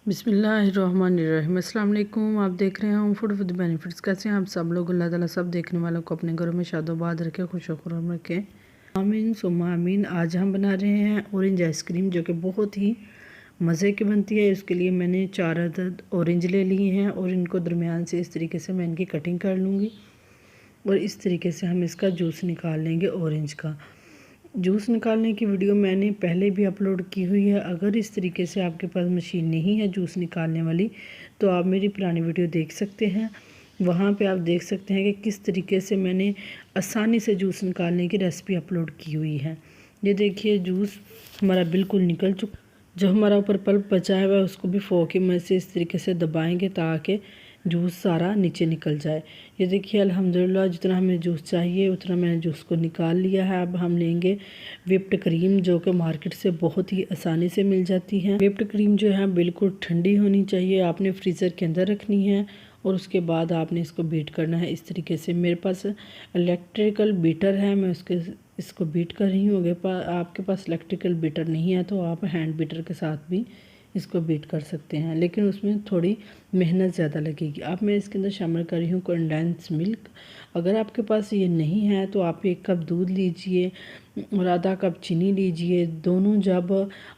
बिस्मिल्लाहिर्रहमानिर्रहीम। अस्सलाम वालेकुम। आप देख रहे हैं फूड विद बेनिफिट्स। कैसे हैं आप सब लोग? अल्लाह ताला सब देखने वालों को अपने घरों में शादोबाद रखे, खुश खुर्रम रखे। आमीन सुम्मा आमीन। आज हम बना रहे हैं ऑरेंज आइसक्रीम, जो कि बहुत ही मज़े की बनती है। इसके लिए मैंने 4 अदद ऑरेंज ले लिए हैं और इनको दरमियान से इस तरीके से मैं इनकी कटिंग कर लूँगी और इस तरीके से हम इसका जूस निकाल लेंगे। ऑरेंज का जूस निकालने की वीडियो मैंने पहले भी अपलोड की हुई है। अगर इस तरीके से आपके पास मशीन नहीं है जूस निकालने वाली, तो आप मेरी पुरानी वीडियो देख सकते हैं। वहाँ पे आप देख सकते हैं कि किस तरीके से मैंने आसानी से जूस निकालने की रेसिपी अपलोड की हुई है। ये देखिए जूस हमारा बिल्कुल निकल चुका। जो हमारा ऊपर पल्प बचा है उसको भी फोर्क की मदद से इस तरीके से दबाएंगे ताकि जूस सारा नीचे निकल जाए। ये देखिए अल्हम्दुलिल्लाह जितना हमें जूस चाहिए उतना मैंने जूस को निकाल लिया है। अब हम लेंगे व्हिप्ड क्रीम, जो कि मार्केट से बहुत ही आसानी से मिल जाती है। व्हिप्ड क्रीम जो है बिल्कुल ठंडी होनी चाहिए, आपने फ्रीज़र के अंदर रखनी है और उसके बाद आपने इसको बीट करना है इस तरीके से। मेरे पास इलेक्ट्रिकल बीटर है, मैं इसको बीट कर रही हूँ। अगर आपके पास इलेक्ट्रिकल बीटर नहीं है तो आप हैंड बीटर के साथ भी इसको बीट कर सकते हैं, लेकिन उसमें थोड़ी मेहनत ज़्यादा लगेगी। अब मैं इसके अंदर शामिल कर रही हूँ कंडेंस मिल्क। अगर आपके पास ये नहीं है तो आप 1 कप दूध लीजिए और आधा कप चीनी लीजिए। दोनों जब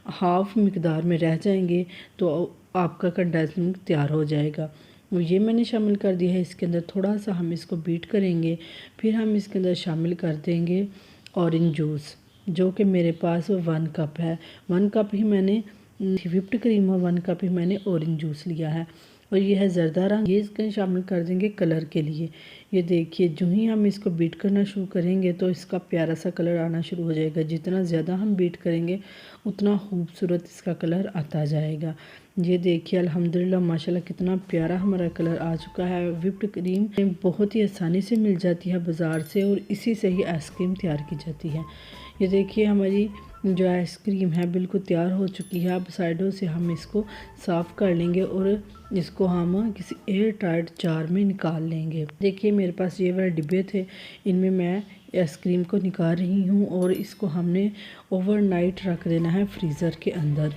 हाफ मिकदार में रह जाएंगे तो आपका कंडेंस मिल्क तैयार हो जाएगा। और ये मैंने शामिल कर दिया है। इसके अंदर थोड़ा सा हम इसको बीट करेंगे, फिर हम इसके अंदर शामिल कर देंगे ऑरेंज जूस, जो कि मेरे पास 1 कप है। 1 कप ही मैंने व्हिप्ड क्रीम और 1 कप ही मैंने ऑरेंज जूस लिया है। और ये है जर्दा रंग, ये इसके शामिल कर देंगे कलर के लिए। ये देखिए जो ही हम इसको बीट करना शुरू करेंगे तो इसका प्यारा सा कलर आना शुरू हो जाएगा। जितना ज़्यादा हम बीट करेंगे उतना खूबसूरत इसका कलर आता जाएगा। ये देखिए अल्हम्दुलिल्लाह माशाल्लाह कितना प्यारा हमारा कलर आ चुका है। व्हिप्ड क्रीम बहुत ही आसानी से मिल जाती है बाज़ार से और इसी से ही आइसक्रीम तैयार की जाती है। ये देखिए हमारी जो आइसक्रीम है बिल्कुल तैयार हो चुकी है। अब साइडों से हम इसको साफ़ कर लेंगे और इसको हम किसी एयर टाइट जार में निकाल लेंगे। देखिए मेरे पास ये वाले डिब्बे थे, इनमें मैं आइसक्रीम को निकाल रही हूँ और इसको हमने ओवरनाइट रख देना है फ्रीज़र के अंदर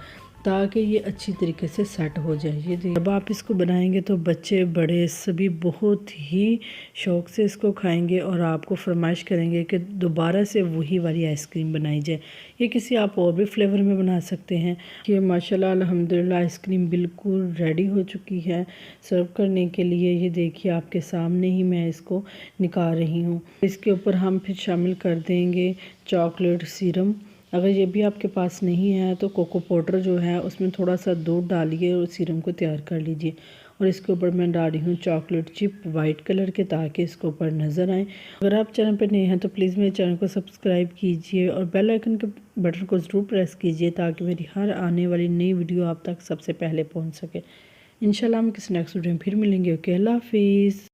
ताकि ये अच्छी तरीके से सेट हो जाए। ये जब आप इसको बनाएंगे तो बच्चे बड़े सभी बहुत ही शौक़ से इसको खाएंगे और आपको फरमाइश करेंगे कि दोबारा से वही वाली आइसक्रीम बनाई जाए। ये किसी आप और भी फ्लेवर में बना सकते हैं। कि माशाल्लाह अल्हम्दुलिल्लाह आइसक्रीम बिल्कुल रेडी हो चुकी है सर्व करने के लिए। ये देखिए आपके सामने ही मैं इसको निकाल रही हूँ। इसके ऊपर हम फिर शामिल कर देंगे चॉकलेट सिरम। अगर ये भी आपके पास नहीं है तो कोको पाउडर जो है उसमें थोड़ा सा दूध डालिए और सीरम को तैयार कर लीजिए। और इसके ऊपर मैं डाल रही हूँ चॉकलेट चिप वाइट कलर के, ताकि इसके ऊपर नज़र आए। अगर आप चैनल पर नए हैं तो प्लीज़ मेरे चैनल को सब्सक्राइब कीजिए और बेल आइकन के बटन को ज़रूर प्रेस कीजिए ताकि मेरी हर आने वाली नई वीडियो आप तक सबसे पहले पहुँच सके। इंशाल्लाह हम किसी नेक्स्ट वीडियो में फिर मिलेंगे। ओके, अल्लाह हाफिज़।